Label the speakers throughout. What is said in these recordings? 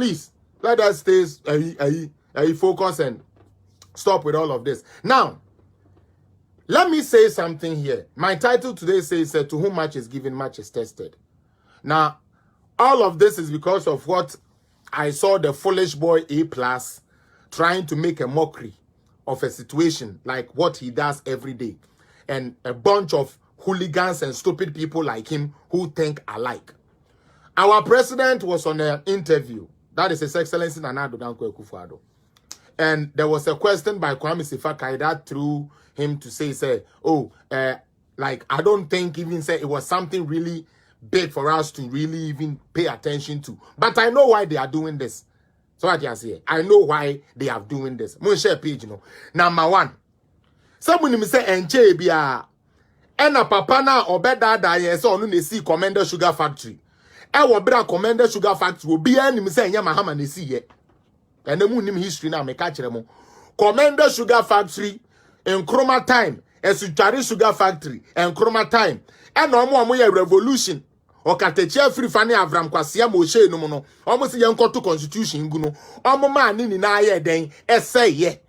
Speaker 1: please, let us stay focus and stop with all of this. Now, let me say something here. My title today says, to whom much is given, much is tested. Now, all of this is because of what I saw the foolish boy A+ trying to make a mockery of a situation like what he does every day. And a bunch of hooligans and stupid people like him who think alike. Our president was on an interview. That is His Excellency Nana Addo Dankwa Akufo-Addo. And there was a question by Kwame Sefa that threw him to say, like, I don't think even say it was something really big for us to really even pay attention to. But I know why they are doing this. So what you say? I know why they are doing this. Mo share page, you know. Number one. Someone me say enche bia. Ena papa na obeda da ye so onu na si Komenda Sugar Factory. E wo bra Komenda Sugar Factory obi ani me say enya mahama na si ye. Ena mu nim history na me ka kire mo. Komenda Sugar Factory in Nkrumah time, Esutware Sugar Factory in Nkrumah time. Ena omo ye revolution. Okateche free fane Avram Kwase Moshe no no. Omo se ye nkoto constitution ngu no. Omo ma ni na ye den eseye.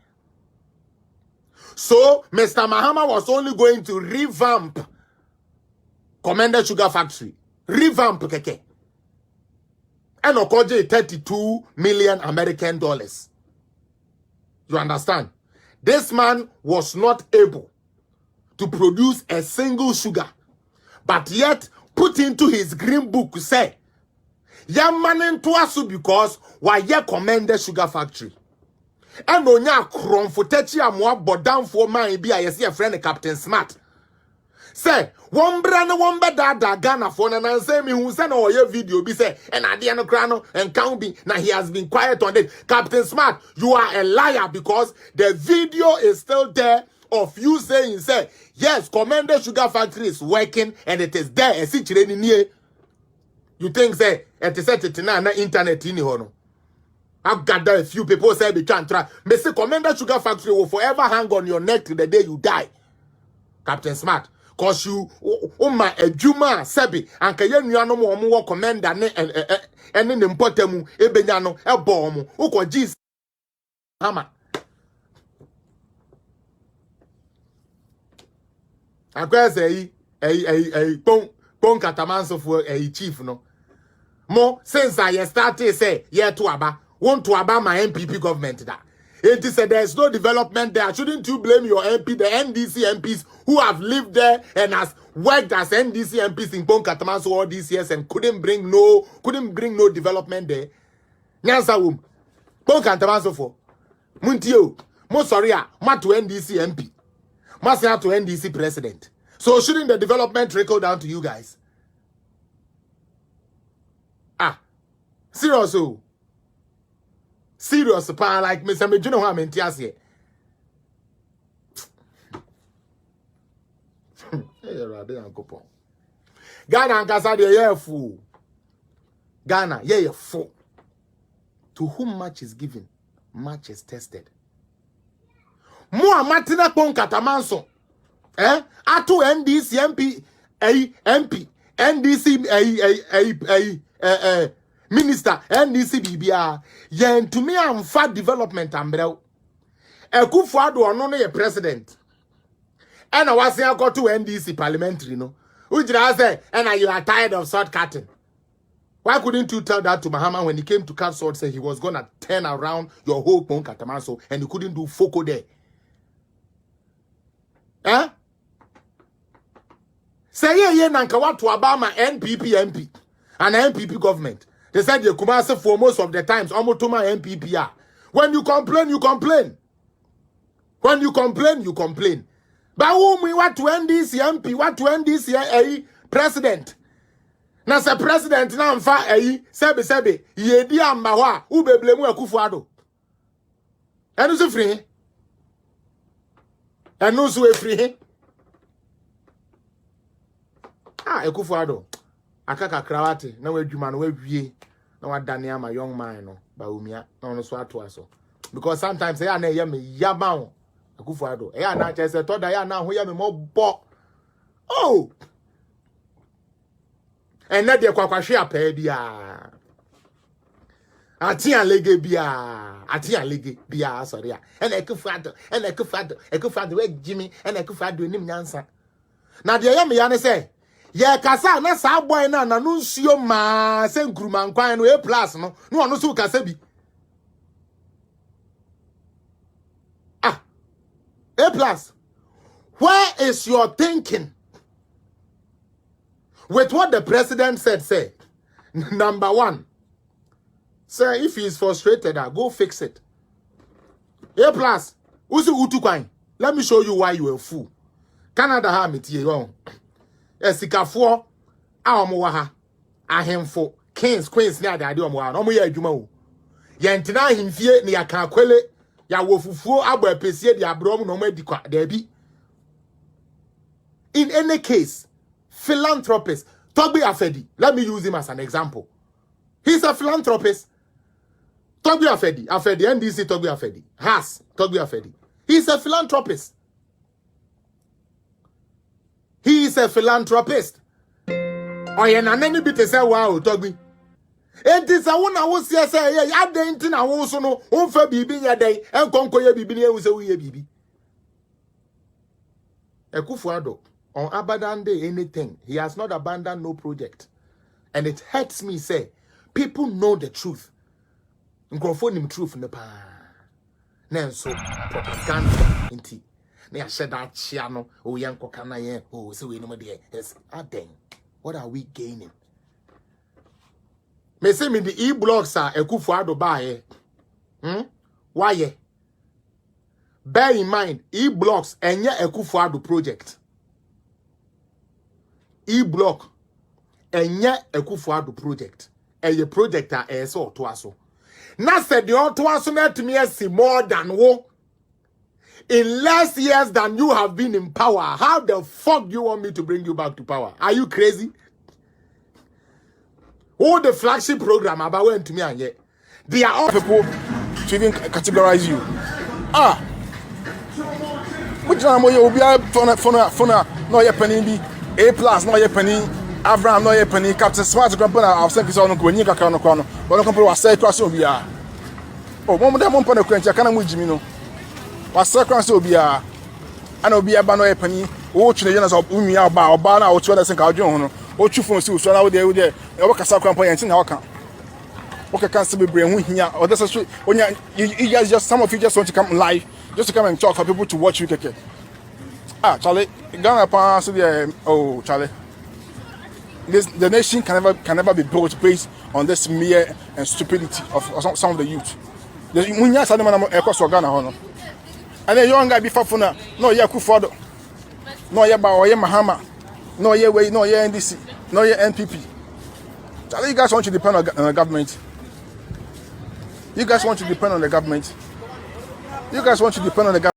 Speaker 1: So, Mr. Mahama was only going to revamp Komenda Sugar Factory. Revamp keke. And okoje 32 million American dollars. You understand? This man was not able to produce a single sugar. But yet, put into his green book, say, Yamanin to us because why ye Komenda Sugar Factory. And onya kron fotechi amwa bodam for man bi ayese a friend Captain Smart. Say, one brand one beda Ghana for na say me hu say na oye video bi say and ade no kra no and count be na he has been quiet on it. Captain Smart, you are a liar because the video is still there of you saying say yes, Komenda Sugar Factory is working and it is there. You think say it is set na internet in hono. I've gathered a few people say be trying. Me say Komenda Sugar Factory will forever hang on your neck till the day you die. Captain Smart. Cause you my ejuma sebi anka ye nuano mo wo Komenda ne ene ne mpotemu ebenyano ebo mo. Uko Jesus hama. Akwa say pon katamanso for chief no. Mo since I started say year to aba want to about my MPP government that. It is there is no development there. Shouldn't you blame your MP, the NDC MPs who have lived there and has worked as NDC MPs in Ponkatamanso all these years and couldn't bring no development there? Nyansa wum. Ponkatamanso for Muntio. Mo sorry ma to NDC MP. Ma say to NDC president. So shouldn't the development trickle down to you guys? Seriously. Serious pa like Mr. Mejuno ha mentias here. Ghana ankasa de ye fool. Ghana ye fool. To whom much is given, much is tested. Mo amatina pon katamanso. Atu NDC MP NDC Minister NDC BBA yen to me am fat development ambrel Akufo-Addo ono no ye president and I was here go to NDC parliamentary no ujira say and you are tired of sword cutting. Why couldn't you tell that to Mahama when he came to cut sword, say he was gonna turn around your whole Pon Katamanso and you couldn't do foco there? Say ye nanka what to Obama NPP MP and NPP government. They said you come for most of the times, almost to my MPP. When you complain, you complain. When you complain, you complain. But whom we want to end this MP, what to end this president? Now, say president, now, sebe, ye di ambawa, ube blemu Akufo-Addo. And who's free? And who's free? Akufo-Addo. Akaka krawati na wadwuma na wawie na wadane ama young man no ba umia na ono so ato aso because sometimes ya na ye me yaba o Akufo-Addo ya na chese to da ya na ho ya me mobo oh and na de kwakwahwe apa bia Atia lege bia sorry. And ekufado we Jimmy and ekufado nim nyansa. Na de yam ya ne say ye kasa na sa boy na no nsuo ma se nkuruma nkwan no A+ no ono so kasa bi. A+, where is your thinking with what the president said? Say, number one, sir, if he is frustrated, go fix it. A+, usu utukwan. Let me show you why you are a fool. Canada ha meti wrong. Esikafo a omowaha ahemfo kings queens ni adade omowa no mo ye adwuma o. Ye ntina ahemfie ni aka kwele ya wofufuo abo epesie di abrom no ma di kwa dabi. In any case, philanthropist Togbi Afedi, let me use him as an example. He's a philanthropist. Togbi Afedi, NDC Togbi Afedi, has Togbi Afedi. He's a philanthropist. He is a philanthropist. Oye na nani bi te say wow Togbi. Enti sa wona wo sia say ya didnt na wo so no wonfa bibi nya den enkonko ye bibi ne ewu se wo ye bibi. Ekufuado on abandoned anything. He has not abandoned no project. And it hurts me say people know the truth. Nkrofo nim truth ne pa. Nenso propaganda inti. Ne asheda chia no o yanko kana ye o se we no de yes aden. What are we gaining? Me say me the e-blocks are Ekufuado buy. Why? Bear in mind, e-blocks and ya Ekufuado project. E-block and ya Ekufuado project. And your project are so to us. Now said the all to us not to me see more than wo. In less years than you have been in power, how the fuck do you want me to bring you back to power? Are you crazy? All the flagship program about went to me and yet they are all
Speaker 2: people to even categorize you. Which one will be phone no ye penny be A+ no ye penny Abraham no ye penny Captain Smart company I've sent this on go ni kaka no kwano but no company was say cross obia oh mom dem mom pana kwancha kana mu jimi no was say cross obia ana obia ba no ye penny wo twene yana so umia oba na wo twene sen ka odwen ho no wo twu phone si so na wo de e wo kasa kwampa yanti na waka okay can still be brain hia or that's onya you guys just some of you just want to come live just to come and talk for people to watch you keke Charlie Ghana pass the oh Charlie the nation can never be built based on this mere and stupidity of some of the youth. The munya sa man e so Ghana ho no and the young guy be fafuna no ye Kufuado no ye ba o ye Mahama no ye way no ye NDC no ye NPP. Charlie, you guys want to depend on the government. You guys want to depend on the government. You guys want to depend on the government.